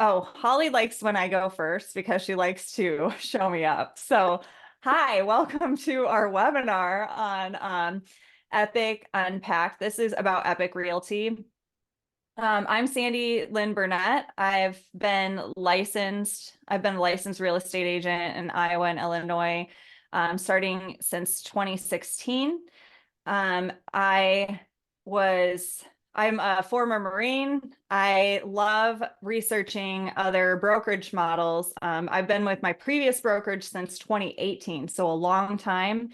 Oh, Holly likes when I go first because she likes to show me up. So, hi, welcome to our webinar on Epique Unpacked. This is about Epique Realty. I'm Sandy Lynn Burnett. I've been a licensed real estate agent in Iowa and Illinois, starting since 2016. Um, I I'm a former Marine. I love researching other brokerage models. I've been with my previous brokerage since 2018, so a long time.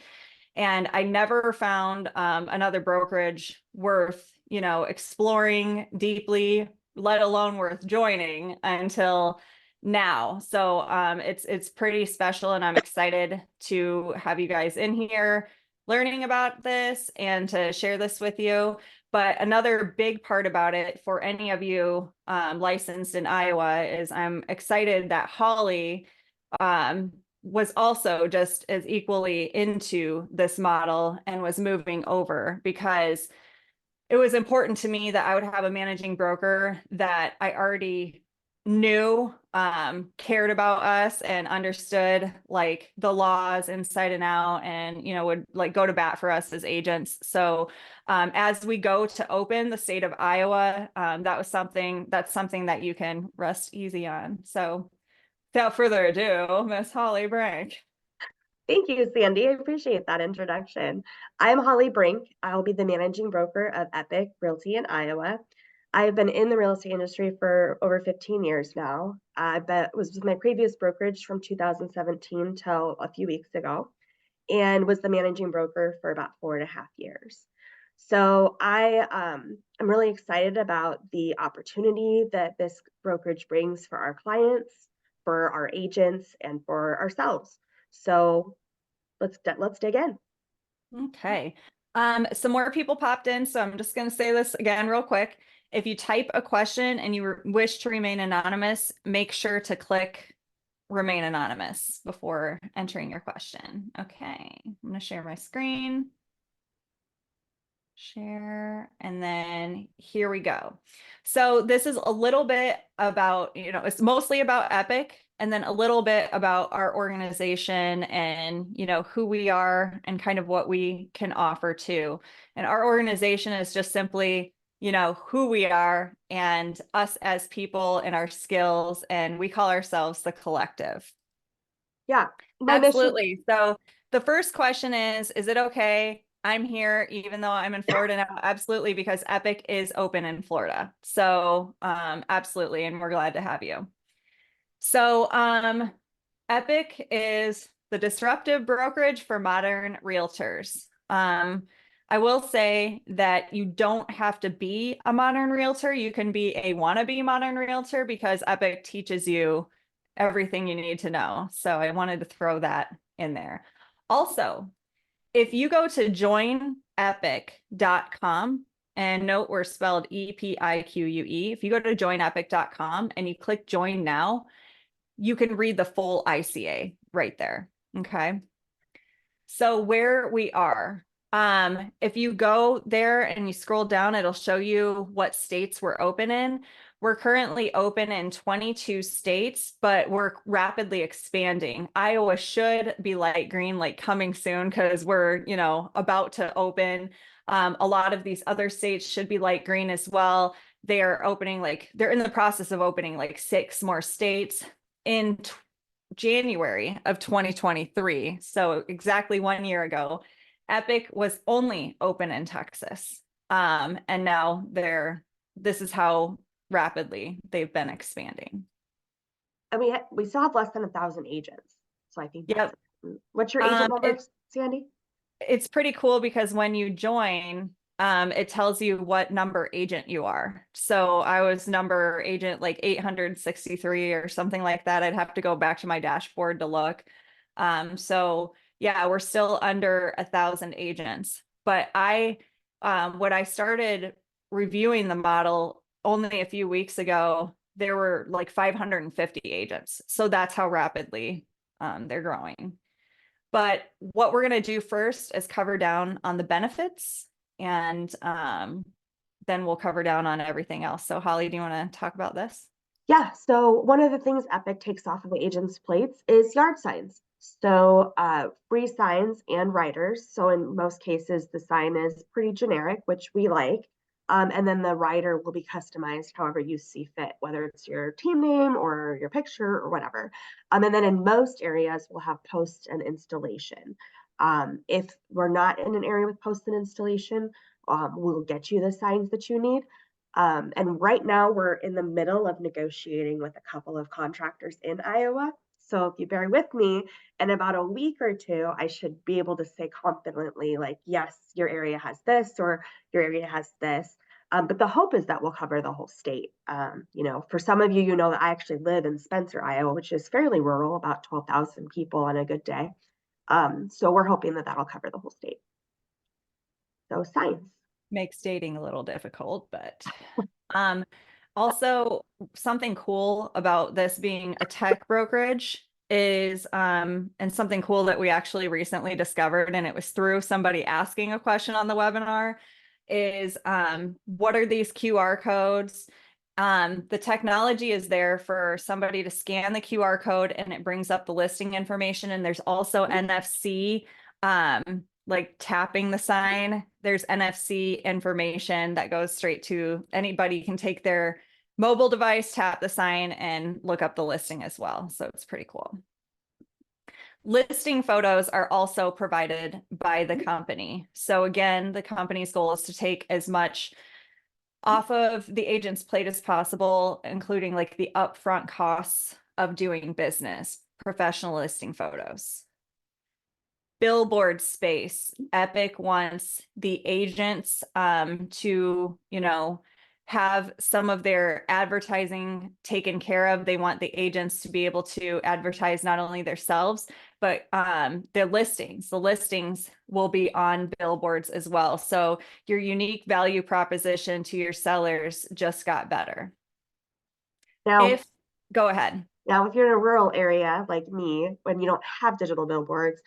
And I never found another brokerage worth, exploring deeply, let alone worth joining until now. So it's pretty special, and I'm excited to have you guys in here learning about this and to share this with you. But another big part about it for any of you licensed in Iowa is I'm excited that Holly was also just as equally into this model and was moving over, because it was important to me that I would have a managing broker that I already knew, cared about us and understood like the laws inside and out, and would like go to bat for us as agents. So as we go to open the state of Iowa, that's something that you can rest easy on. So without further ado, Miss Holly Brink. Thank you, Sandy. I appreciate that introduction. I'm Holly Brink. I'll be the managing broker of Epique Realty in Iowa. I've been in the real estate industry for over 15 years now. I was with my previous brokerage from 2017 till a few weeks ago, and was the managing broker for about 4.5 years. So I'm really excited about the opportunity that this brokerage brings for our clients, for our agents, and for ourselves. So let's dig in. Okay. Some more people popped in, so I'm just going to say this again real quick. If you type a question and you wish to remain anonymous, make sure to click remain anonymous before entering your question. Okay, I'm going to share my screen. Share, and then here we go. So this is a little bit about, it's mostly about Epique, and then a little bit about our organization and, who we are and kind of what we can offer too. And our organization is just simply, who we are and us as people and our skills, and we call ourselves the collective. Yeah, my mission. Absolutely. So the first question is it okay? I'm here, even though I'm in Florida now. Absolutely, because Epique is open in Florida. So absolutely, and we're glad to have you. So Epique is the disruptive brokerage for modern realtors. I will say that you don't have to be a modern realtor. You can be a wannabe modern realtor, because Epique teaches you everything you need to know. So I wanted to throw that in there. Also, if you go to joinepique.com, and note we're spelled EPIQUE. If you go to joinepique.com and you click join now, you can read the full ICA right there. Okay. So where we are, if you go there and you scroll down, it'll show you what states we're open in. We're currently open in 22 states, but we're rapidly expanding. Iowa should be light green, like coming soon, because we're, about to open. A lot of these other states should be light green as well. They're in the process of opening like 6 more states in January of 2023. So exactly 1 year ago, Epique was only open in Texas. And now this is how rapidly they've been expanding. And we still have less than 1,000 agents. So I think Yep. What's your agent number, It's Sandy? it's pretty cool, because when you join, it tells you what number agent you are. So I was number agent like 863 or something like that. I'd have to go back to my dashboard to look. So yeah, we're still under 1,000 agents. But when I started reviewing the model only a few weeks ago, there were like 550 agents. So that's how rapidly they're growing. But what we're going to do first is cover down on the benefits, and then we'll cover down on everything else. So Holly, do you want to talk about this? Yeah, so one of the things Epic takes off of agents' plates is yard signs. So free signs and writers. So in most cases, the sign is pretty generic, which we like. And then the writer will be customized however you see fit, whether it's your team name or your picture or whatever. And then in most areas, we'll have post and installation. If we're not in an area with post and installation, we'll get you the signs that you need. And right now we're in the middle of negotiating with a couple of contractors in Iowa. So if you bear with me, in about a week or two, I should be able to say confidently, like, yes, your area has this or your area has this. But the hope is that we'll cover the whole state. For some of you, you know that I actually live in Spencer, Iowa, which is fairly rural, about 12,000 people on a good day. So we're hoping that that'll cover the whole state. So signs. Makes dating a little difficult, but um, also something cool about this being a tech brokerage is and something cool that we actually recently discovered, and it was through somebody asking a question on the webinar, is what are these QR codes? The technology is there for somebody to scan the QR code and it brings up the listing information, and there's also NFC like tapping the sign. There's NFC information that goes straight to anybody can take their mobile device, tap the sign, and look up the listing as well. So it's pretty cool. Listing photos are also provided by the company. So again, the company's goal is to take as much off of the agent's plate as possible, including like the upfront costs of doing business, professional listing photos. Billboard space. Epic wants the agents to, have some of their advertising taken care of. They want the agents to be able to advertise not only themselves, but their listings. The listings will be on billboards as well. So your unique value proposition to your sellers just got better. Now, Go ahead. Now, if you're in a rural area like me, when you don't have digital billboards,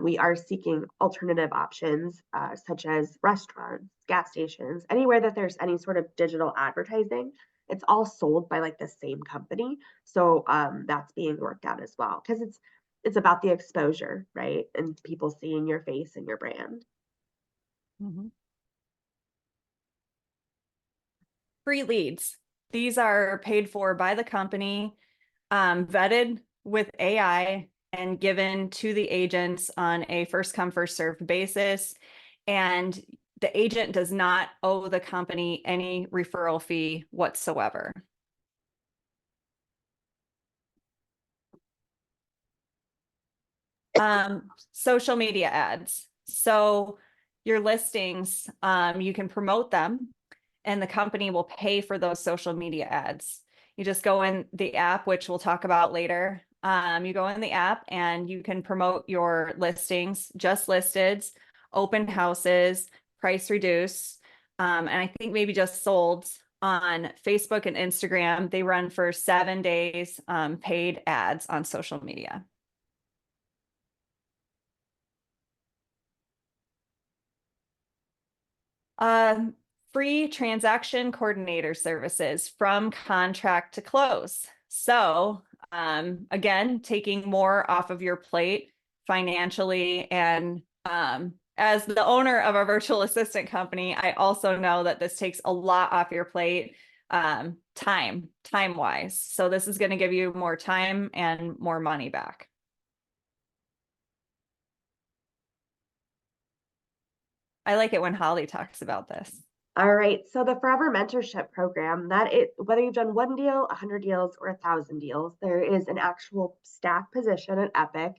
we are seeking alternative options such as restaurants, gas stations, anywhere that there's any sort of digital advertising. It's all sold by like the same company, so that's being worked out as well because it's about the exposure, right, and people seeing your face and your brand. Mm-hmm. Free leads. These are paid for by the company, vetted with AI and given to the agents on a first come, first served basis. And the agent does not owe the company any referral fee whatsoever. Social media ads. So your listings, you can promote them and the company will pay for those social media ads. You just go in the app, which we'll talk about later. You go in the app and you can promote your listings, just listeds, open houses, price reduce, and I think maybe just sold on Facebook and Instagram. They run for 7 days, paid ads on social media. Free transaction coordinator services from contract to close. So again, taking more off of your plate financially. And as the owner of a virtual assistant company, I also know that this takes a lot off your plate time wise. So this is going to give you more time and more money back. I like it when Holly talks about this. All right, so the Forever Mentorship Program, whether you've done one deal, 100 deals, or 1,000 deals, there is an actual staff position at Epic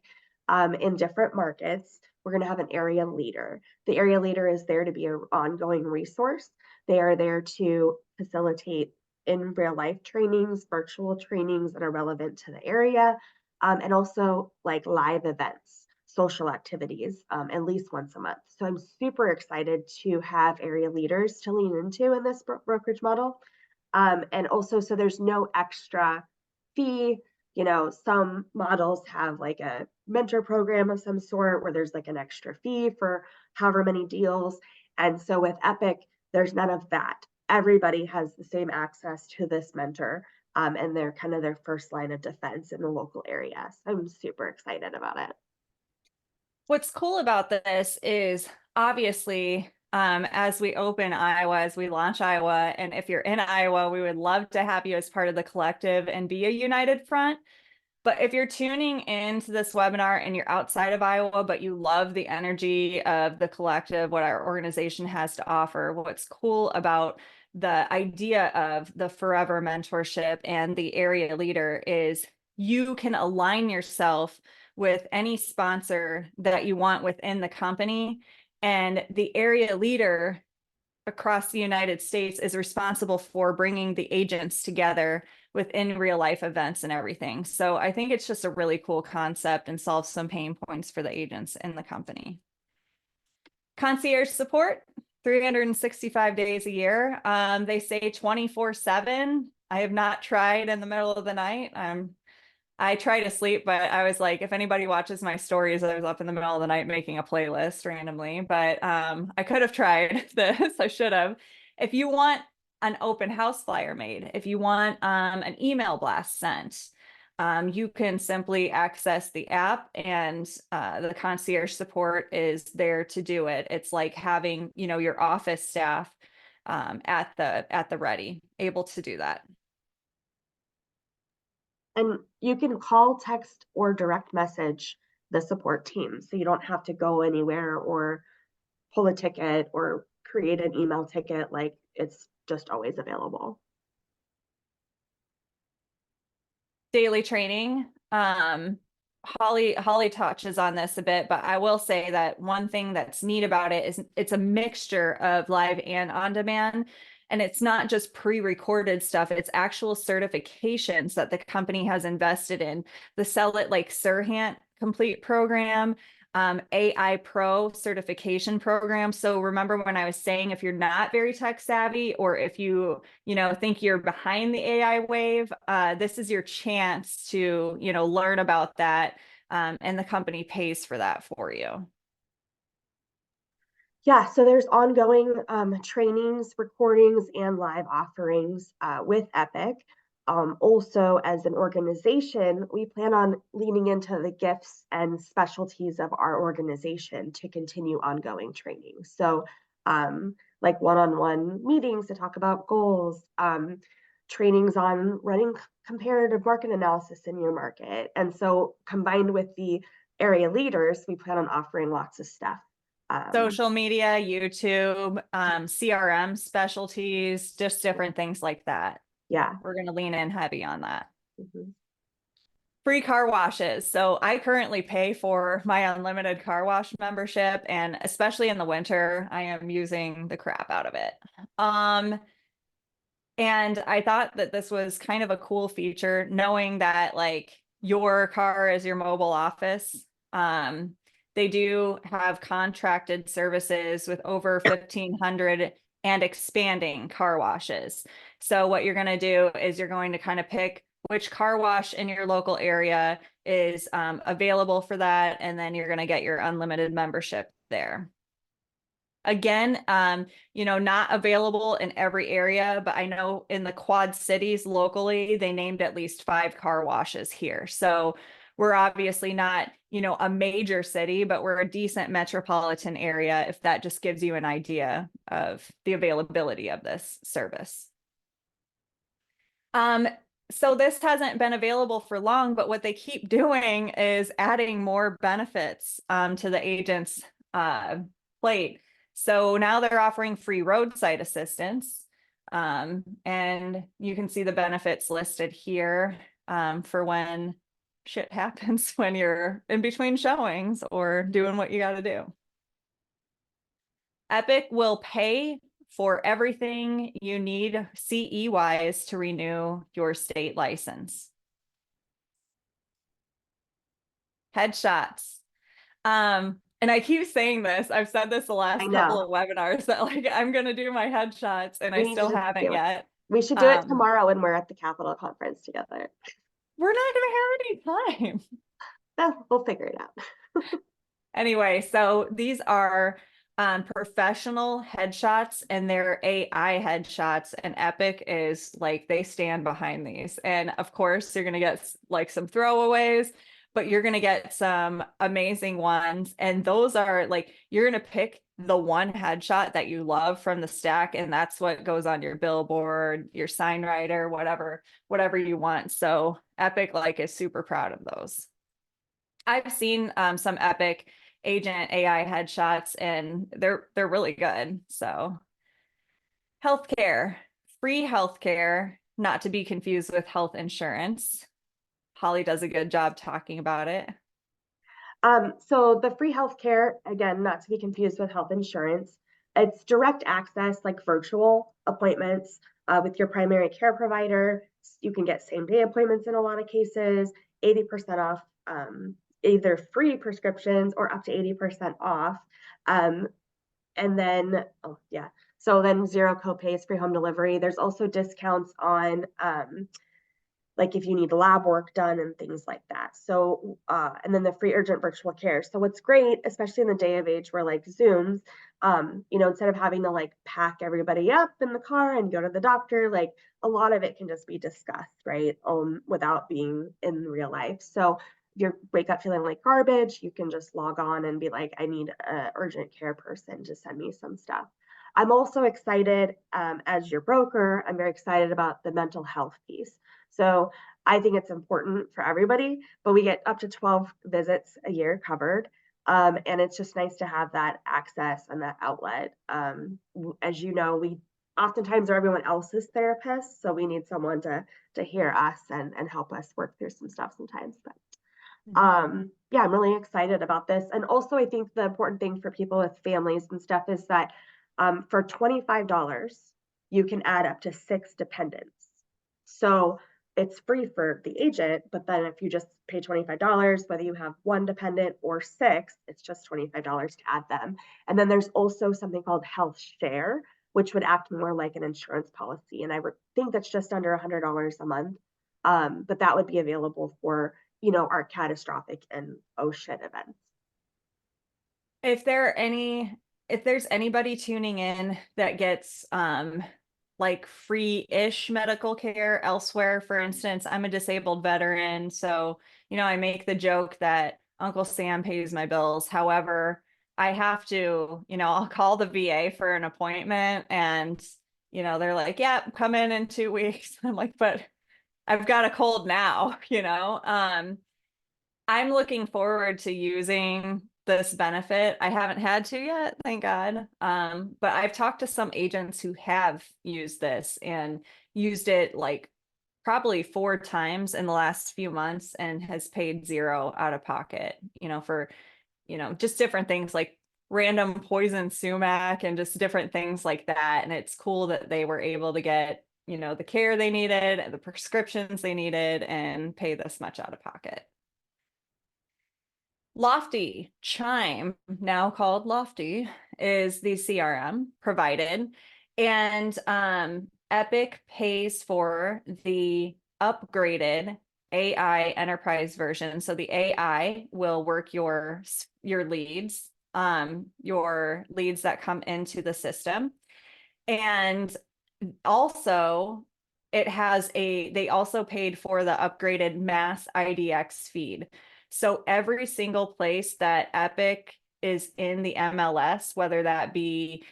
in different markets. We're going to have an area leader. The area leader is there to be an ongoing resource. They are there to facilitate in real life trainings, virtual trainings that are relevant to the area, and also like live events, social activities at least once a month. So I'm super excited to have area leaders to lean into in this brokerage model. And also, so there's no extra fee. Some models have like a mentor program of some sort where there's like an extra fee for however many deals. And so with Epic, there's none of that. Everybody has the same access to this mentor. and they're kind of their first line of defense in the local area. So I'm super excited about it. What's cool about this is obviously, as we open Iowa, as we launch Iowa, and if you're in Iowa, we would love to have you as part of the collective and be a united front. But if you're tuning into this webinar and you're outside of Iowa, but you love the energy of the collective, what our organization has to offer, what's cool about the idea of the forever mentorship and the area leader is you can align yourself with any sponsor that you want within the company. And the area leader across the United States is responsible for bringing the agents together within real life events and everything. So I think it's just a really cool concept and solves some pain points for the agents in the company. Concierge support, 365 days a year. They say 24/7. I have not tried in the middle of the night. I try to sleep, but I was like, if anybody watches my stories, I was up in the middle of the night making a playlist randomly, but I could have tried this. I should have. If you want an open house flyer made, if you want an email blast sent, you can simply access the app and the concierge support is there to do it. It's like having, your office staff at the ready, able to do that. And you can call, text, or direct message the support team. So you don't have to go anywhere or pull a ticket or create an email ticket. Like, it's just always available. Daily training. Holly touches on this a bit, but I will say that one thing that's neat about it is it's a mixture of live and on demand. And it's not just pre-recorded stuff, it's actual certifications that the company has invested in. The Sell It Like Sirhan Complete program, AI Pro certification program. So remember when I was saying, if you're not very tech savvy, or if you think you're behind the AI wave, this is your chance to, learn about that. And the company pays for that for you. Yeah, so there's ongoing trainings, recordings, and live offerings with Epique. Also, as an organization, we plan on leaning into the gifts and specialties of our organization to continue ongoing training. So, like one-on-one meetings to talk about goals, trainings on running comparative market analysis in your market. And so, combined with the area leaders, we plan on offering lots of stuff. Social media, YouTube, CRM specialties, just different things like that. Yeah. We're going to lean in heavy on that. Mm-hmm. Free car washes. So I currently pay for my unlimited car wash membership, and especially in the winter, I am using the crap out of it. And I thought that this was kind of a cool feature, knowing that like your car is your mobile office. They do have contracted services with over 1,500 and expanding car washes. So what you're going to do is you're going to kind of pick which car wash in your local area is available for that, and then you're going to get your unlimited membership there. Again, not available in every area, but I know in the Quad Cities locally, they named at least 5 car washes here. So we're obviously not, a major city, but we're a decent metropolitan area, if that just gives you an idea of the availability of this service. So this hasn't been available for long, but what they keep doing is adding more benefits to the agent's plate. So now they're offering free roadside assistance. And you can see the benefits listed here for when shit happens when you're in between showings or doing what you got to do. Epique will pay for everything you need CE wise to renew your state license. Headshots. And I keep saying this, I've said this the last couple of webinars that like I'm gonna do my headshots, and I still haven't yet. We should do it tomorrow when we're at the Capitol conference together. We're not gonna have any time. Well, we'll figure it out. Anyway, so these are Professional headshots, and they're AI headshots, and Epic is like, they stand behind these. And of course, you're gonna get like some throwaways, but you're gonna get some amazing ones. And those are like, you're gonna pick the one headshot that you love from the stack, and that's what goes on your billboard, your sign writer, whatever you want. So Epic like is super proud of those. I've seen some Epic agent AI headshots, and they're really good. So healthcare, free healthcare, not to be confused with health insurance. Holly does a good job talking about it. So the free healthcare, again, not to be confused with health insurance, it's direct access, like virtual appointments with your primary care provider. You can get same day appointments in a lot of cases, 80% off, either free prescriptions or up to 80% off. Um, and then, oh yeah, so then zero copays, free home delivery. There's also discounts on like if you need lab work done and things like that. So, and then the free urgent virtual care. So what's great, especially in the day of age where like Zooms, instead of having to like pack everybody up in the car and go to the doctor, like a lot of it can just be discussed, right? Without being in real life. So if you wake up feeling like garbage, you can just log on and be like, I need an urgent care person to send me some stuff. I'm also excited as your broker, I'm very excited about the mental health piece. So I think it's important for everybody, but we get up to 12 visits a year covered. And it's just nice to have that access and that outlet. As you know, we oftentimes are everyone else's therapist, so we need someone to hear us and help us work through some stuff sometimes. But yeah, I'm really excited about this. And also, I think the important thing for people with families and stuff is that for $25, you can add up to 6 dependents. So it's free for the agent, but then if you just pay $25, whether you have 1 dependent or 6, it's just $25 to add them. And then there's also something called health share, which would act more like an insurance policy. And I would think that's just under $100 a month. But that would be available for, our catastrophic and oh shit events. If there's anybody tuning in that gets like free-ish medical care elsewhere, for instance, I'm a disabled veteran, so I make the joke that Uncle Sam pays my bills. However, I have to, I'll call the VA for an appointment, and they're like, yeah, come in 2 weeks. I'm like, but I've got a cold now. I'm looking forward to using this benefit. I haven't had to yet, thank God. But I've talked to some agents who have used this and used it like probably 4 times in the last few months, and has paid 0 out of pocket, for, just different things like random poison sumac and just different things like that. And it's cool that they were able to get, the care they needed, the prescriptions they needed, and pay this much out of pocket. Lofty, Chime, now called Lofty, is the CRM provided, and Epic pays for the upgraded AI enterprise version. So the AI will work your leads, your leads that come into the system. And also they also paid for the upgraded mass IDX feed. So every single place that Epic is in the MLS, whether that be,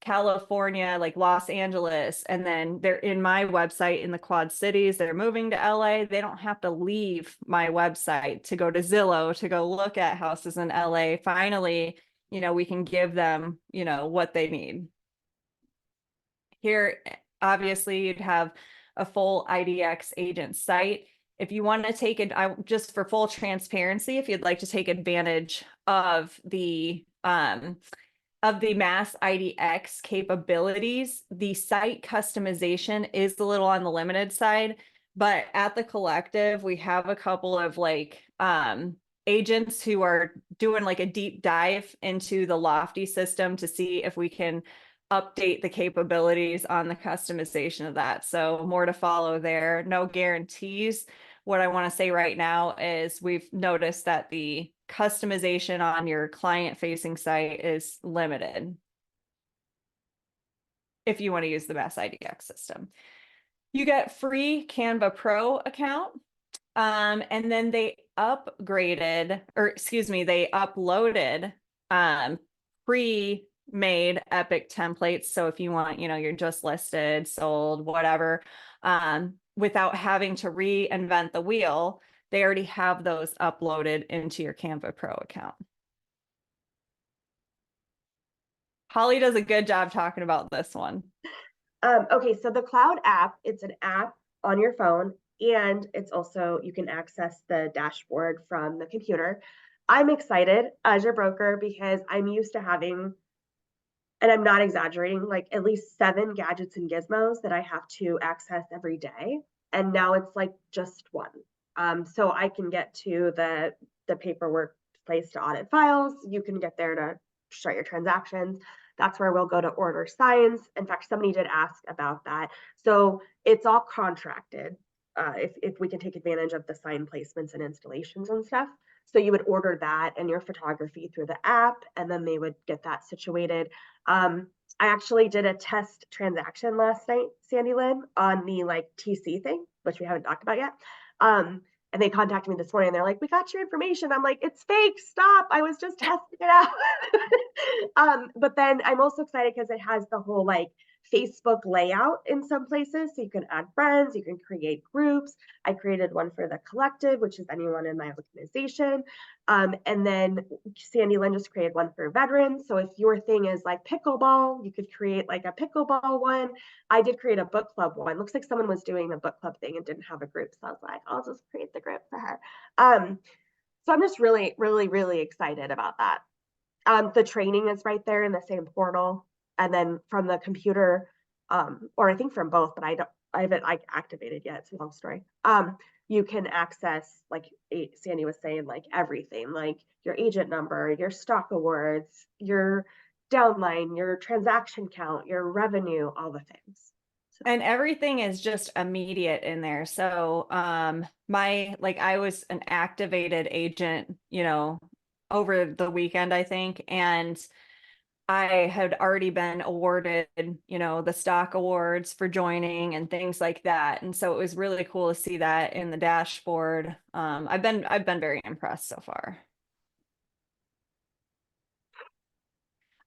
California, like Los Angeles, and then they're in my website in the Quad Cities, they're moving to LA, they don't have to leave my website to go to Zillow to go look at houses in LA. Finally, we can give them, what they need. Here, obviously, you'd have a full IDX agent site. If you want to take it, just for full transparency, if you'd like to take advantage of the mass IDX capabilities, the site customization is a little on the limited side, but at the collective, we have a couple of like agents who are doing like a deep dive into the Lofty system to see if we can update the capabilities on the customization of that. So more to follow there. No guarantees. What I want to say right now is we've noticed that the customization on your client-facing site is limited if you want to use the Mass IDX system. You get free Canva Pro account. And then they uploaded pre-made Epique templates. So if you want, you're just listed, sold, whatever, without having to reinvent the wheel, they already have those uploaded into your Canva Pro account. Holly does a good job talking about this one. Okay, so the Cloud app, it's an app on your phone, and it's also, you can access the dashboard from the computer. I'm excited as your broker because I'm used to having, and I'm not exaggerating, like at least 7 gadgets and gizmos that I have to access every day. And now it's like just one. So I can get to the paperwork place to audit files. You can get there to start your transactions. That's where we'll go to order signs. In fact, somebody did ask about that. So it's all contracted. If we can take advantage of the sign placements and installations and stuff. So you would order that and your photography through the app, and then they would get that situated. I actually did a test transaction last night, Sandy Lynn, on the like TC thing, which we haven't talked about yet. And they contacted me this morning and they're like, we got your information. I'm like, it's fake. Stop. I was just testing it out. But then I'm also excited because it has the whole like Facebook layout in some places. So you can add friends, you can create groups. I created one for the collective, which is anyone in my organization. And then Sandy Lynn just created one for veterans. So if your thing is like pickleball, you could create like a pickleball one. I did create a book club one. Looks like someone was doing a book club thing and didn't have a group. So I was like, I'll just create the group for her. So I'm just really, really, really excited about that. The training is right there in the same portal. And then from the computer, or I think from both, but I haven't like activated yet. It's a long story. You can access, like Sandy was saying, like everything, like your agent number, your stock awards, your downline, your transaction count, your revenue, all the things. And everything is just immediate in there. So I was an activated agent, over the weekend, I think, and I had already been awarded, the stock awards for joining and things like that. And so it was really cool to see that in the dashboard. I've been very impressed so far.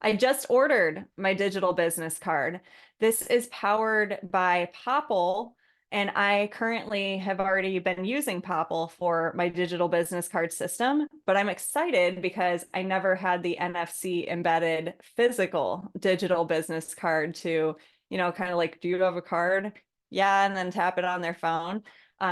I just ordered my digital business card. This is powered by Popple, and I currently have already been using Popple for my digital business card system, but I'm excited because I never had the NFC embedded physical digital business card to, kind of like, do you have a card? Yeah, and then tap it on their phone.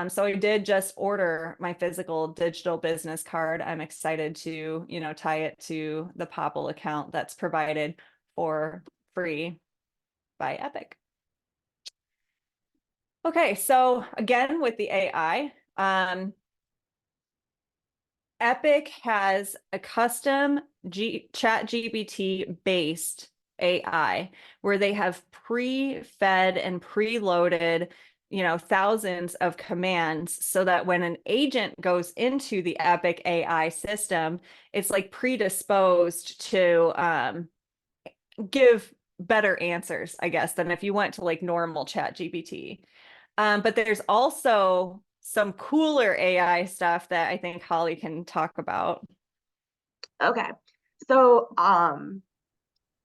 So I did just order my physical digital business card. I'm excited to, tie it to the Popple account that's provided for free by Epique. Okay, so again, with the AI, Epique has a custom ChatGPT based AI where they have pre-fed and preloaded, thousands of commands so that when an agent goes into the Epique AI system, it's like predisposed to give better answers, I guess, than if you went to like normal ChatGPT. But there's also some cooler AI stuff that I think Holly can talk about. Okay. So,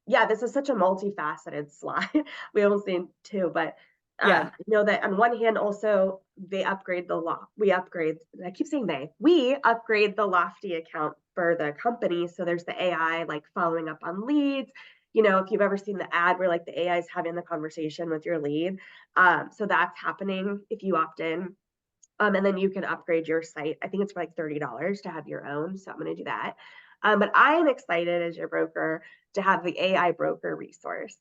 yeah, this is such a multifaceted slide. We almost need two, but Yeah. that on one hand, also they upgrade I keep saying we upgrade the Lofty account for the company. So there's the AI like following up on leads. If you've ever seen the ad where like the AI is having the conversation with your lead. So that's happening if you opt in. And then you can upgrade your site. I think it's for like $30 to have your own. So I'm going to do that. But I am excited as your broker to have the AI broker resource.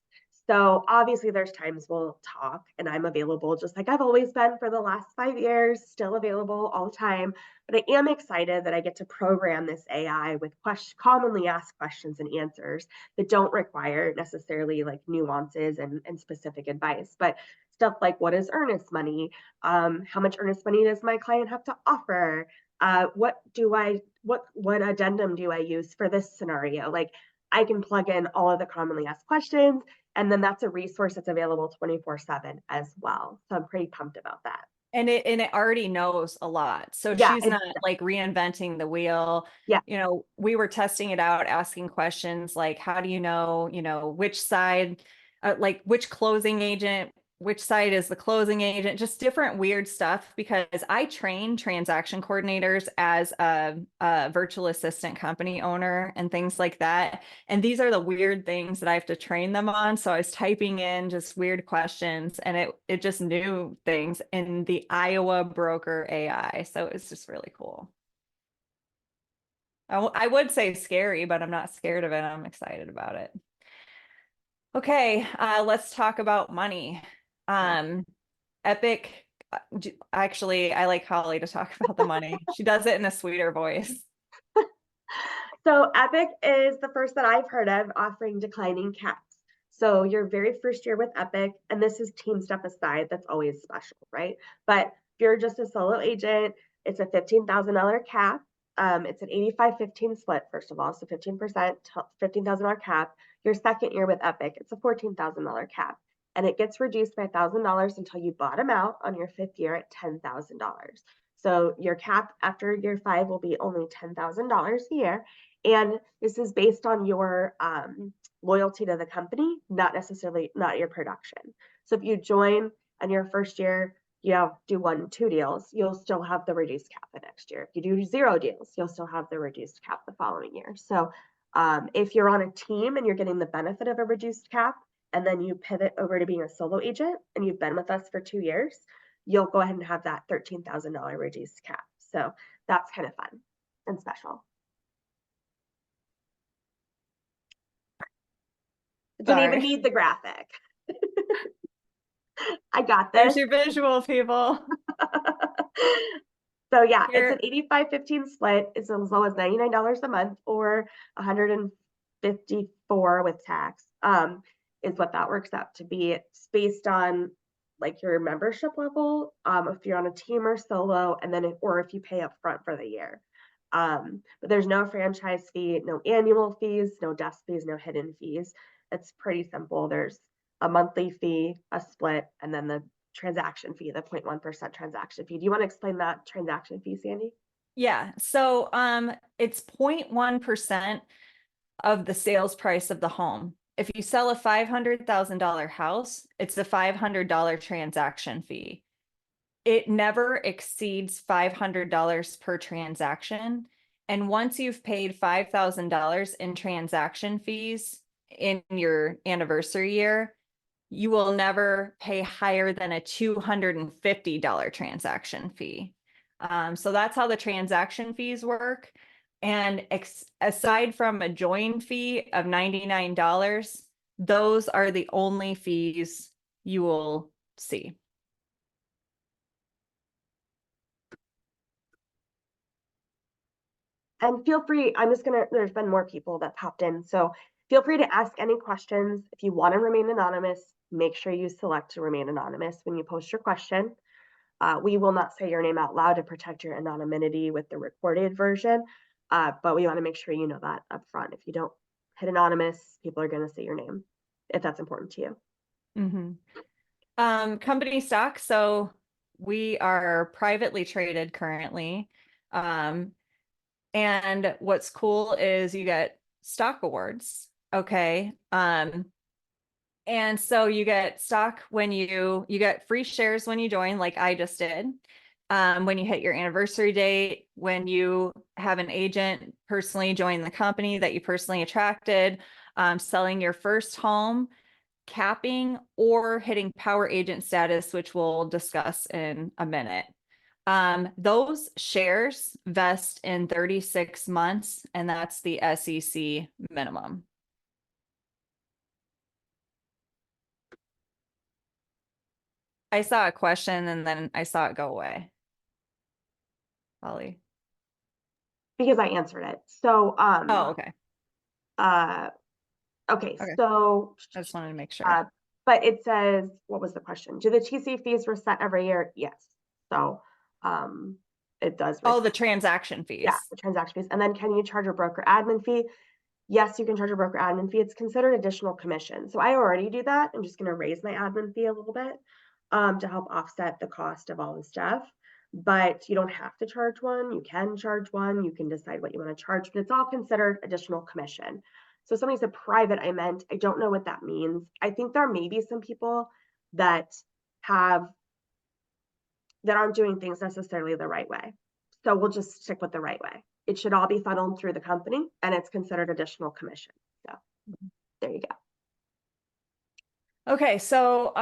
So obviously there's times we'll talk and I'm available just like I've always been for the last 5 years, still available all the time. But I am excited that I get to program this AI with commonly asked questions and answers that don't require necessarily like nuances and specific advice, but stuff like what is earnest money? How much earnest money does my client have to offer? what addendum do I use for this scenario? Like I can plug in all of the commonly asked questions, and then that's a resource that's available 24/7 as well. So I'm pretty pumped about that. And it already knows a lot. So Yeah, she's not like reinventing the wheel. yeah. We were testing it out, asking questions like, how do you know, which side, like which closing agent, which side is the closing agent, just different weird stuff because I train transaction coordinators as a virtual assistant company owner and things like that. And these are the weird things that I have to train them on. So I was typing in just weird questions and it just knew things in the Iowa broker AI. So it's just really cool. I would say scary, but I'm not scared of it. I'm excited about it. Okay, let's talk about money. Epique, actually, I like Holly to talk about the money. She does it in a sweeter voice. So Epique is the first that I've heard of offering declining caps. So your very first year with Epique, and this is team stuff aside, that's always special, right? But if you're just a solo agent, it's a $15,000 cap. It's an 85-15 split, first of all, so 15%, $15,000 cap. Your second year with Epique, it's a $14,000 cap, and it gets reduced by $1,000 until you bottom out on your fifth year at $10,000. So your cap after year 5 will be only $10,000 a year, and this is based on your loyalty to the company, not your production. So if you join and your first year do 1-2 deals, you'll still have the reduced cap the next year. If you do 0 deals, you'll still have the reduced cap the following year. So if you're on a team and you're getting the benefit of a reduced cap, and then you pivot over to being a solo agent and you've been with us for 2 years, you'll go ahead and have that $13,000 reduced cap. So that's kind of fun and special. Didn't even need the graphic. I got this. There's your visual, people. So yeah, it's an 85-15 split. It's as low as $99 a month or $154 with tax, is what that works out to be. It's based on like your membership level, if you're on a team or solo, and then or if you pay up front for the year. But there's no franchise fee, no annual fees, no desk fees, no hidden fees. It's pretty simple. There's a monthly fee, a split, and then the transaction fee, the 0.1% transaction fee. Do you want to explain that transaction fee, Sandy? Yeah. So it's 0.1% of the sales price of the home. If you sell a $500,000 house, it's a $500 transaction fee. It never exceeds $500 per transaction. And once you've paid $5,000 in transaction fees in your anniversary year, you will never pay higher than a $250 transaction fee. So that's how the transaction fees work. And aside from a join fee of $99, those are the only fees you will see. And feel free, there's been more people that popped in, so feel free to ask any questions. If you want to remain anonymous, make sure you select to remain anonymous when you post your question. We will not say your name out loud to protect your anonymity with the recorded version, but we want to make sure you know that up front. If you don't hit anonymous, people are going to say your name if that's important to you. Mm-hmm. Company stock. So we are privately traded currently. And what's cool is you get stock awards. Okay. And so you get stock when you get free shares when you join, like I just did. When you hit your anniversary date, when you have an agent personally join the company that you personally attracted, selling your first home, capping, or hitting power agent status, which we'll discuss in a minute. Those shares vest in 36 months, and that's the SEC minimum. I saw a question and then I saw it go away. Holly. Because I answered it. So, Oh, okay. Okay, Okay. so I just wanted to make sure. But it says, what was the question? Do the TC fees reset every year? Yes. So it does. Oh, the transaction Yeah, fees. the transaction fees. And then can you charge a broker admin fee? Yes, you can charge a broker admin fee. It's considered additional commission. So I already do that. I'm just going to raise my admin fee a little bit to help offset the cost of all the stuff. But you don't have to charge one. You can charge one. You can decide what you want to charge, but it's all considered additional commission. So somebody said private, I meant, I don't know what that means. I think there may be some people that have that aren't doing things necessarily the right way. So we'll just stick with the right way. It should all be funneled through the company and it's considered additional commission. So there you go. Okay, so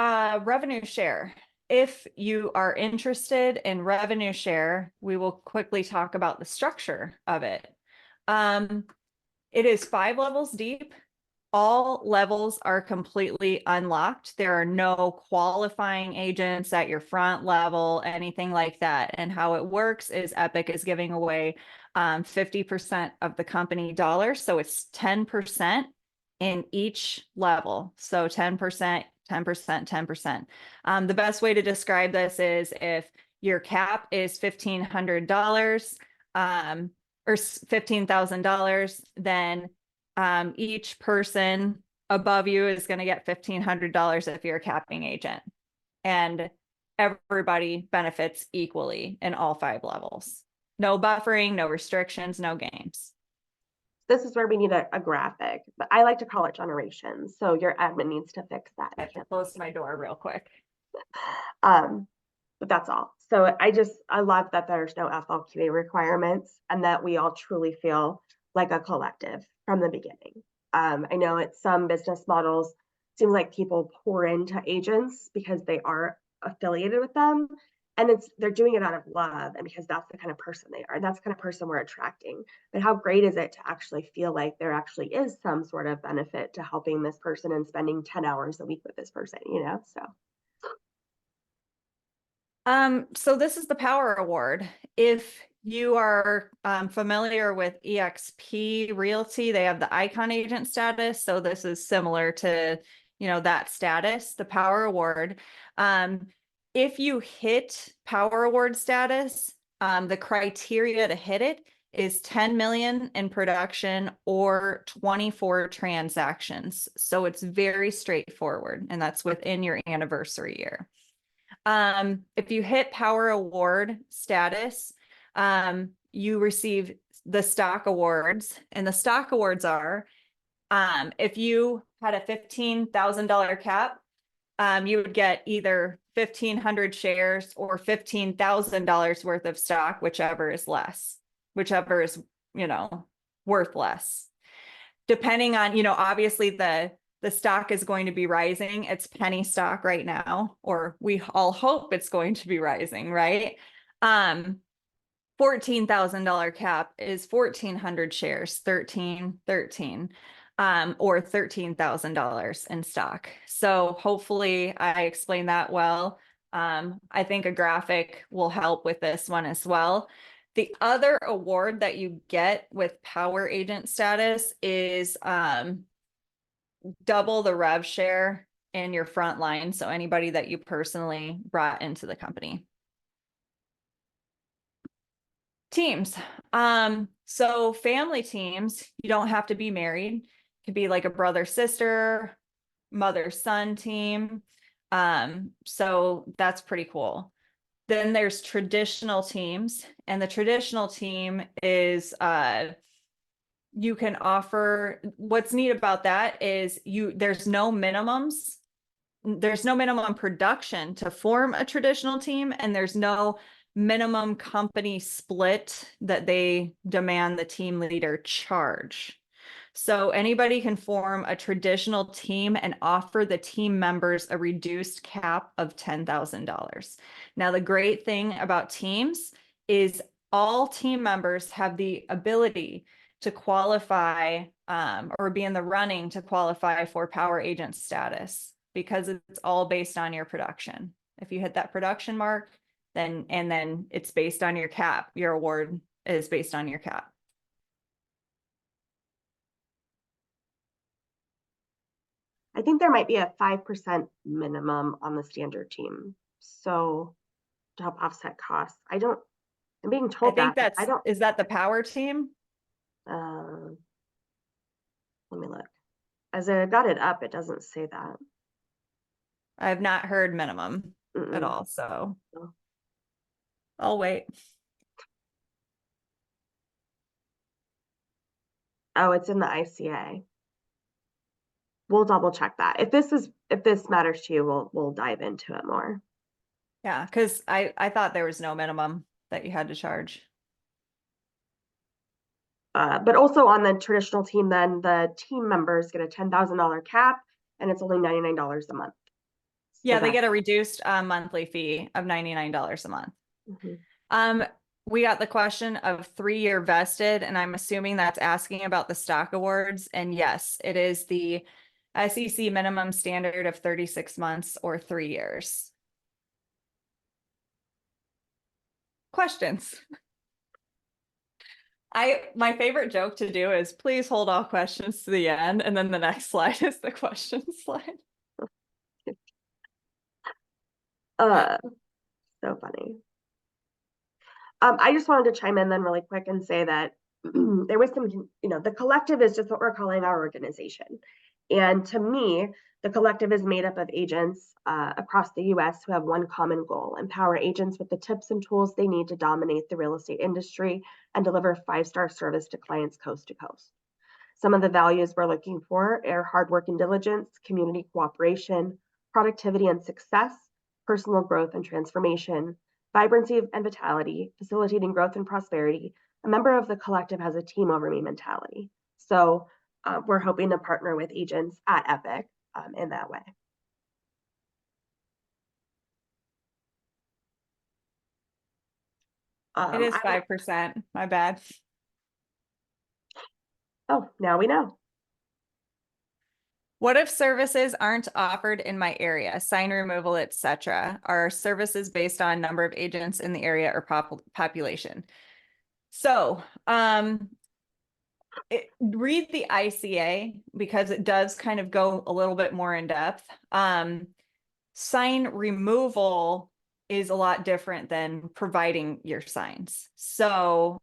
revenue share. If you are interested in revenue share, we will quickly talk about the structure of it. It is 5 levels deep. All levels are completely unlocked. There are no qualifying agents at your front level, anything like that. And how it works is Epique is giving away 50% of the company dollars. So it's 10% in each level. So 10%, 10%, 10%. The best way to describe this is if your cap is $1,500 or $15,000, then each person above you is going to get $1,500 if you're a capping agent, and everybody benefits equally in all 5 levels. No buffering, no restrictions, no games. This is where we need a graphic, but I like to call it generations. So your admin needs to fix that. I have to close my door real quick. But that's all. So I love that there's no FLQA requirements and that we all truly feel like a collective from the beginning. I know it's some business models, seems like people pour into agents because they are affiliated with them. And they're doing it out of love and because that's the kind of person they are. And that's the kind of person we're attracting. But how great is it to actually feel like there actually is some sort of benefit to helping this person and spending 10 hours a week with this person, So So this is the Power Award. If you are familiar with eXp Realty, they have the icon agent status. So this is similar to, that status, the Power Award. If you hit Power Award status, the criteria to hit it is 10 million in production or 24 transactions. So it's very straightforward, and that's within your anniversary year. If you hit Power Award status, you receive the stock awards, and the stock awards are, if you had a $15,000 cap, you would get either 1,500 shares or $15,000 worth of stock, whichever is less, whichever is, worth less. Depending on, obviously the stock is going to be rising. It's penny stock right now, or we all hope it's going to be rising, right? $14,000 cap is 1,400 shares, 13, or $13,000 in stock. So hopefully I explained that well. I think a graphic will help with this one as well. The other award that you get with Power Agent status is double the rev share in your front line. So anybody that you personally brought into the company. Teams. So family teams, you don't have to be married. It could be like a brother, sister, mother, son team. So that's pretty cool. Then there's traditional teams, and the traditional team is you can offer, what's neat about that is there's no minimums. There's no minimum production to form a traditional team, and there's no minimum company split that they demand the team leader charge. So anybody can form a traditional team and offer the team members a reduced cap of $10,000. Now, the great thing about teams is all team members have the ability to qualify or be in the running to qualify for Power Agent status, because it's all based on your production. If you hit that production mark, then it's based on your cap. Your award is based on your cap. I think there might be a 5% minimum on the standard team. So to help offset costs. I'm being I told think that, but I don't, is that the power team? um, let me look. As I got it up, it doesn't say that. I've not heard minimum at Mm-mm. all, so No. I'll wait. Oh, it's in the ICA. We'll double check that. If this matters to you, we'll dive into it more. Yeah, because I thought there was no minimum that you had to charge. But also on the traditional team, then the team members get a $10,000 cap, and it's only $99 a month. So Yeah, they get that's a reduced monthly fee of $99 a month. mhm. Um, we got the question of 3-year vested, and I'm assuming that's asking about the stock awards. And yes, it is the SEC minimum standard of 36 months or 3 years. Questions? My favorite joke to do is please hold all questions to the end, and then the next slide is the question slide. uh so funny. I just wanted to chime in then really quick and say that there was some, the collective is just what we're calling our organization. And to me, the collective is made up of agents across the US who have one common goal: empower agents with the tips and tools they need to dominate the real estate industry and deliver 5-star service to clients coast to coast. Some of the values we're looking for are hard work and diligence, community cooperation, productivity and success, personal growth and transformation, vibrancy and vitality, facilitating growth and prosperity. A member of the collective has a team over me mentality. So we're hoping to partner with agents at Epique in that way. It is 5%. My bad. Now we know. What if services aren't offered in my area? Sign removal, etc. Are services based on number of agents in the area or population? So, read the ICA because it does kind of go a little bit more in depth. Sign removal is a lot different than providing your signs. So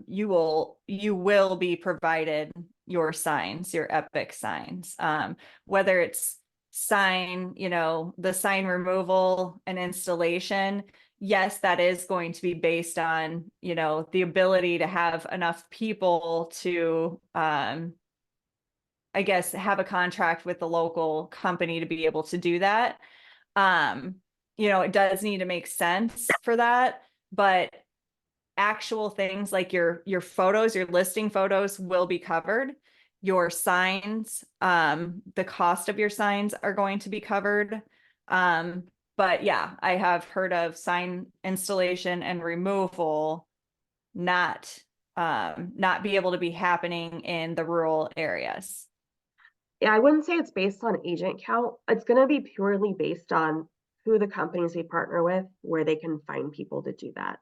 you will be provided your signs, your Epique signs, whether it's the sign removal and installation. Yes, that is going to be based on, the ability to have enough people to, I guess, have a contract with the local company to be able to do that. It does need to make sense for that, but actual things like your photos, your listing photos will be covered. Your signs, the cost of your signs are going to be covered. But yeah, I have heard of sign installation and removal not be able to be happening in the rural areas. Yeah, I wouldn't say it's based on agent count. It's going to be purely based on who the companies we partner with, where they can find people to do that.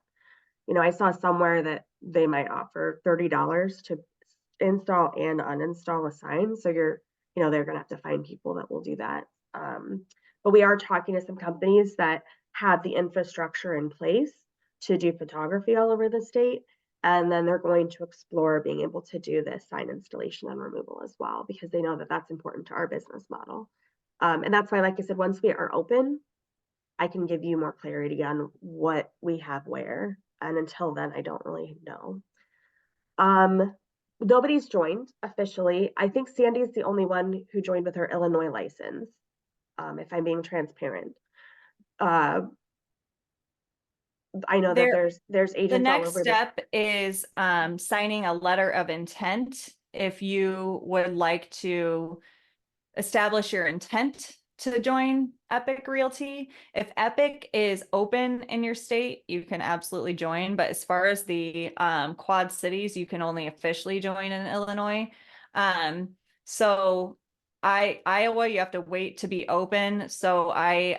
I saw somewhere that they might offer $30 to install and uninstall a sign. So they're going to have to find people that will do that. But we are talking to some companies that have the infrastructure in place to do photography all over the state. And then they're going to explore being able to do this sign installation and removal as well, because they know that that's important to our business model. And that's why, like I said, once we are open, I can give you more clarity on what we have where. And until then, I don't really know. Nobody's joined officially. I think Sandy is the only one who joined with her Illinois license, if I'm being transparent. I know that there's The agents all next over step is signing a letter of intent if you would like to establish your intent to join Epique Realty. If Epique is open in your state, you can absolutely join. But as far as the Quad Cities, you can only officially join in Illinois. So Iowa, you have to wait to be open. So I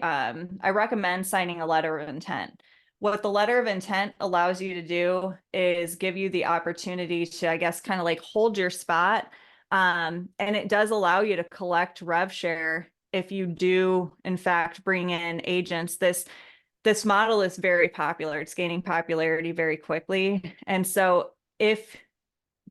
recommend signing a letter of intent. What the letter of intent allows you to do is give you the opportunity to, I guess, kind of like hold your spot. And it does allow you to collect rev share if you do, in fact, bring in agents. this model is very popular. It's gaining popularity very quickly. And so if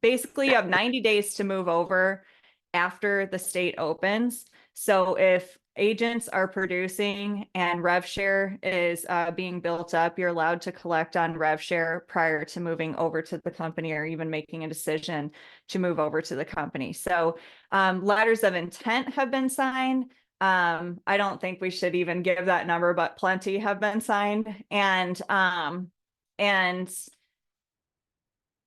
basically you have 90 days to move over after the state opens. So if agents are producing and rev share is being built up, you're allowed to collect on rev share prior to moving over to the company or even making a decision to move over to the company. So letters of intent have been signed. I don't think we should even give that number, but plenty have been signed. And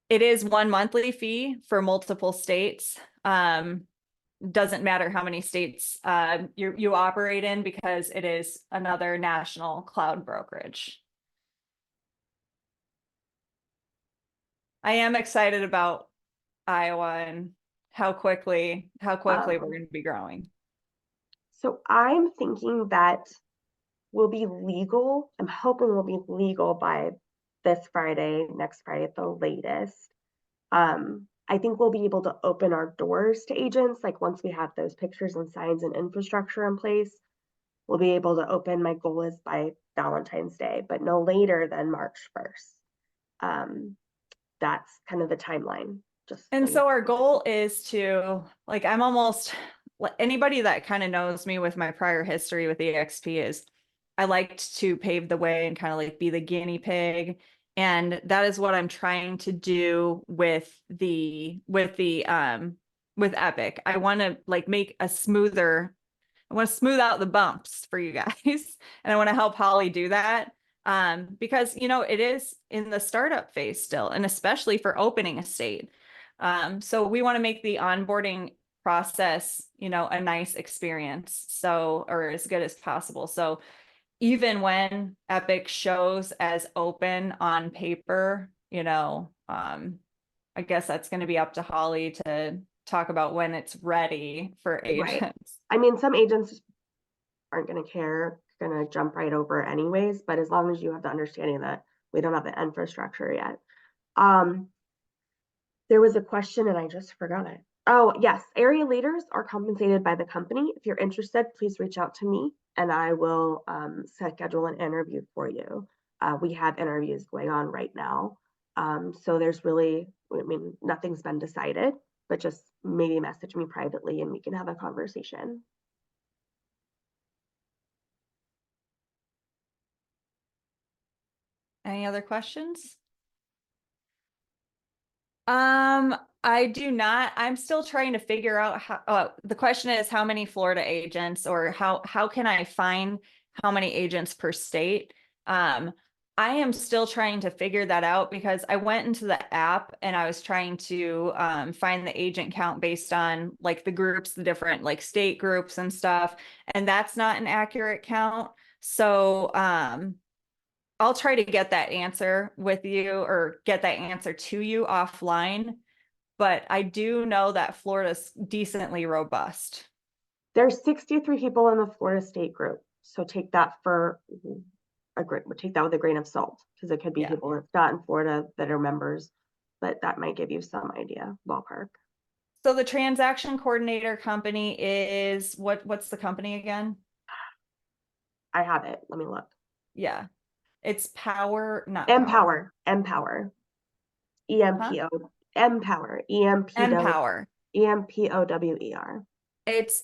it is one monthly fee for multiple states. Doesn't matter how many states you operate in, because it is another national cloud brokerage. I am excited about Iowa and how quickly we're going to be growing. So I'm thinking that we'll be legal. I'm hoping we'll be legal by this Friday, next Friday at the latest. I think we'll be able to open our doors to agents. Like once we have those pictures and signs and infrastructure in place, we'll be able to open. My goal is by Valentine's Day, but no later than March 1st. That's kind of the timeline. And so our goal is to, like, I'm almost, anybody that kind of knows me with my prior history with EXP is I liked to pave the way and kind of like be the guinea pig. And that is what I'm trying to do with Epique. I want to like make a smoother, I want to smooth out the bumps for you guys. And I want to help Holly do that. Because, you know, it is in the startup phase still, and especially for opening a state. So we want to make the onboarding process, you know, a nice experience. So, or as good as possible. So even when Epique shows as open on paper, you know, I guess that's going to be up to Holly to talk about when it's ready for agents. Right. I mean, some agents aren't going to care, going to jump right over anyways, but as long as you have the understanding that we don't have the infrastructure yet. There was a question and I just forgot it. Oh, yes. Area leaders are compensated by the company. If you're interested, please reach out to me and I will schedule an interview for you. We have interviews going on right now. So there's really, I mean, nothing's been decided, but just maybe message me privately and we can have a conversation. Any other questions? I do not. I'm still trying to figure out how, the question is how many Florida agents, or how can I find how many agents per state? I am still trying to figure that out, because I went into the app and I was trying to find the agent count based on like the groups, the different like state groups and stuff. And that's not an accurate count. So I'll try to get that answer with you, or get that answer to you offline. But I do know that Florida's decently robust. There's 63 people in the Florida state group. So take that for take that with a grain of salt, because it could be people that's not in Florida that are members, but that might give you some idea, ballpark. So the transaction coordinator company is what's the company again? I have it. Let me look. Yeah. It's Power, not Empower. Empower. EMPO. Empower. Empower. EMPOWER. It's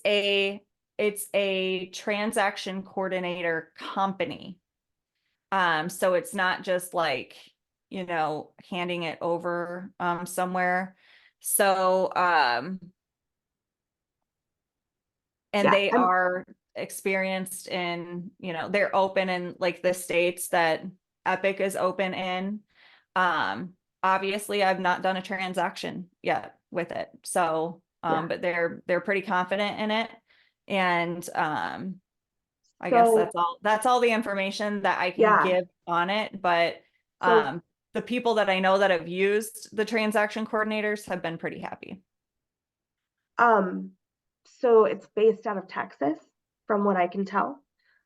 a transaction coordinator company. So it's not just like, you know, handing it over somewhere. So and they are experienced in, you know, they're open in like the states that Epique is open in. Obviously I've not done a transaction yet with it. So but they're pretty confident in it. And I guess that's all the information that I can give on it. But the people that I know that have used the transaction coordinators have been pretty happy. So it's based out of Texas, from what I can tell.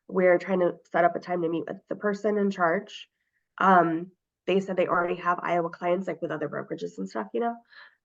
We're trying to set up a time to meet with the person in charge. They said they already have Iowa clients, like with other brokerages and stuff, you know.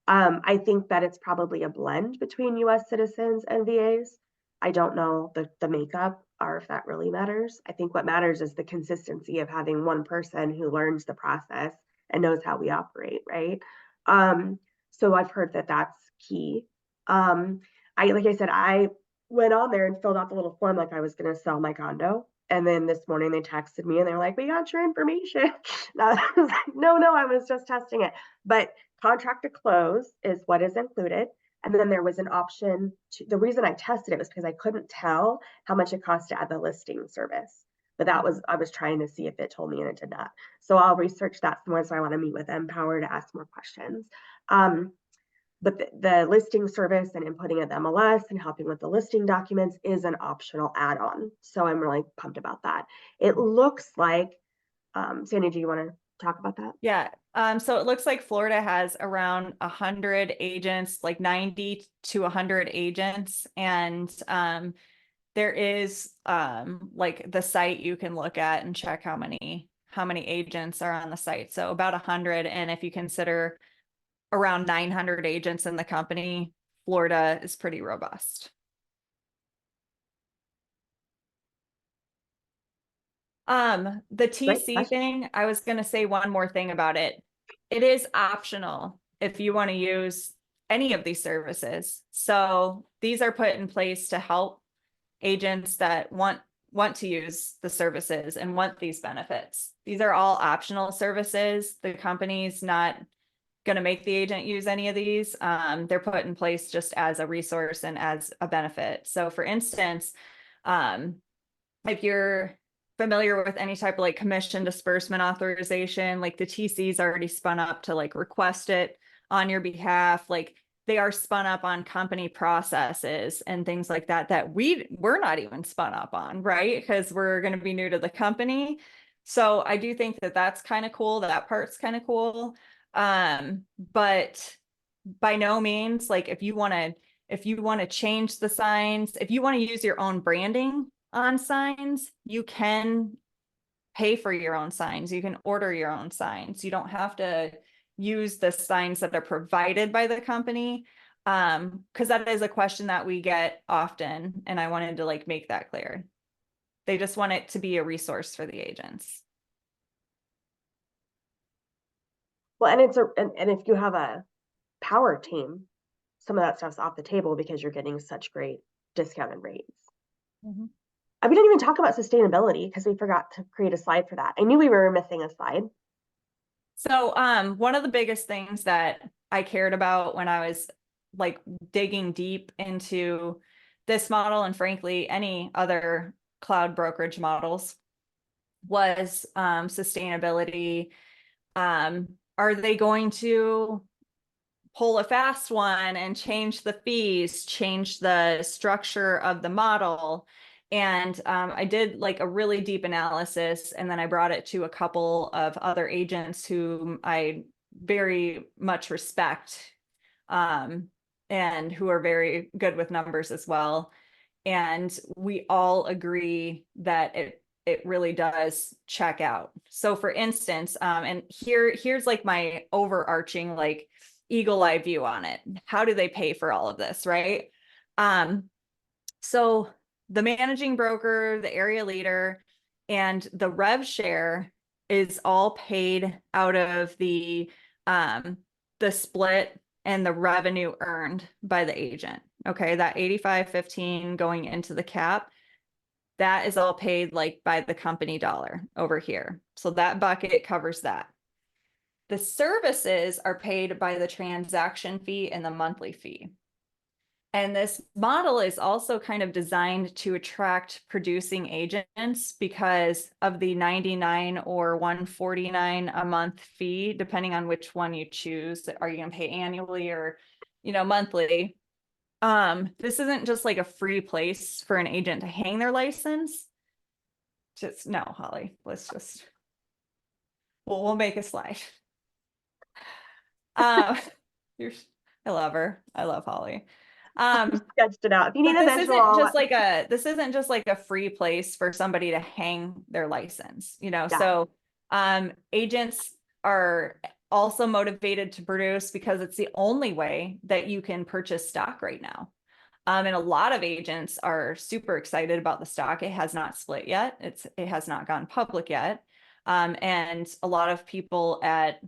I think that it's probably a blend between US citizens and VAs. I don't know the makeup. or if that really matters. I think what matters is the consistency of having one person who learns the process and knows how we operate, right? Um, so I've heard that that's key. Like I said, I went on there and filled out the little form like I was going to sell my condo. And then this morning they texted me and they're like, "We got your information." And I was like, no, I was just testing it. But contract to close is what is included. And then there was an option to, the reason I tested it was because I couldn't tell how much it cost to add the listing service. But that was, I was trying to see if it told me, and it did not. So I'll research that some more. So I want to meet with Empower to ask more questions. But the listing service and inputting of the MLS and helping with the listing documents is an optional add-on. So I'm really pumped about that. It looks like, Sandy, do you want to talk about that? Yeah. So it looks like Florida has around 100 agents, like 90 to 100 agents. And there is like the site you can look at and check how many agents are on the site. So about 100. And if you consider around 900 agents in the company, Florida is pretty robust. The Great TC question. thing, I was going to say one more thing about it. It is optional if you want to use any of these services. So these are put in place to help agents that want to use the services and want these benefits. These are all optional services. The company's not going to make the agent use any of these. They're put in place just as a resource and as a benefit. So for instance, if you're familiar with any type of like commission disbursement authorization, like the TC's already spun up to like request it on your behalf. Like they are spun up on company processes and things like that, that we're not even spun up on, right? Because we're going to be new to the company. So I do think that that's kind of cool. That part's kind of cool. But by no means, like if you want to change the signs, if you want to use your own branding on signs, you can pay for your own signs. You can order your own signs. You don't have to use the signs that are provided by the company. Because that is a question that we get often, and I wanted to like make that clear. They just want it to be a resource for the agents. Well, and if you have a power team, some of that stuff's off the table because you're getting such great discounted rates. Mm-hmm. And we didn't even talk about sustainability because we forgot to create a slide for that. I knew we were missing a slide. So one of the biggest things that I cared about when I was like digging deep into this model, and frankly any other cloud brokerage models, was sustainability. Are they going to pull a fast one and change the fees, change the structure of the model? And I did like a really deep analysis, and then I brought it to a couple of other agents whom I very much respect, and who are very good with numbers as well. And we all agree that it really does check out. So for instance, and here's like my overarching like eagle eye view on it. How do they pay for all of this, right? So the managing broker, the area leader, and the rev share is all paid out of the split and the revenue earned by the agent. Okay, that 85/15 going into the cap, that is all paid like by the company dollar over here. So that bucket covers that. The services are paid by the transaction fee and the monthly fee. And this model is also kind of designed to attract producing agents because of the 99 or 149 a month fee, depending on which one you choose. Are you going to pay annually or, monthly? This isn't just like a free place for an agent to hang their license. Just no, Holly, we'll make a slide. Um, you're, I love her. I love Holly. Sketched it out. If you need But a visual, this isn't just like a free place for somebody to hang their license, yeah. So agents are also motivated to produce because it's the only way that you can purchase stock right now. And a lot of agents are super excited about the stock. It has not split yet. It has not gone public yet. And a lot of people at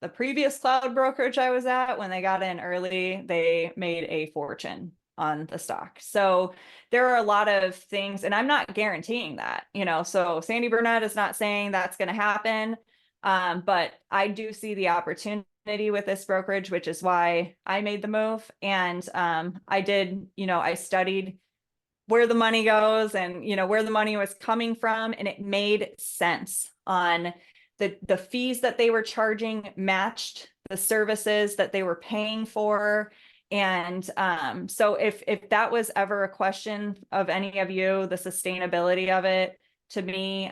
the previous cloud brokerage I was at, when they got in early, they made a fortune on the stock. So there are a lot of things, and I'm not guaranteeing that, so Sandy Burnett is not saying that's going to happen. But I do see the opportunity with this brokerage, which is why I made the move. And I did, I studied where the money goes and where the money was coming from, and it made sense on the fees that they were charging matched the services that they were paying for. And so if that was ever a question of any of you, the sustainability of it, to me,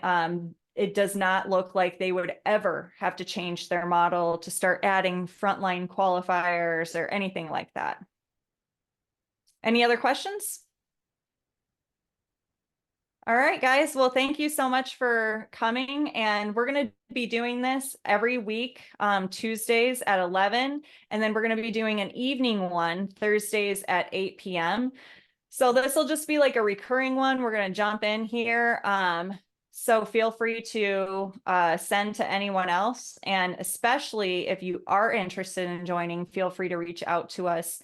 it does not look like they would ever have to change their model to start adding frontline qualifiers or anything like that. Any other questions? All right, guys. Well, thank you so much for coming. And we're going to be doing this every week, Tuesdays at 11. And then we're going to be doing an evening one, Thursdays at 8 p.m. So this will just be like a recurring one. We're going to jump in here. So feel free to send to anyone else. And especially if you are interested in joining, feel free to reach out to us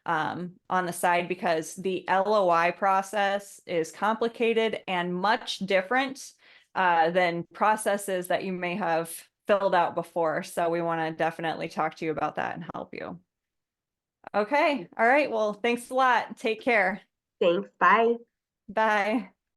on the side, because the LOI process is complicated and much different than processes that you may have filled out before. So we want to definitely talk to you about that and help you. Okay. All right. Well, thanks a lot. Take care. Thanks. Bye. Bye.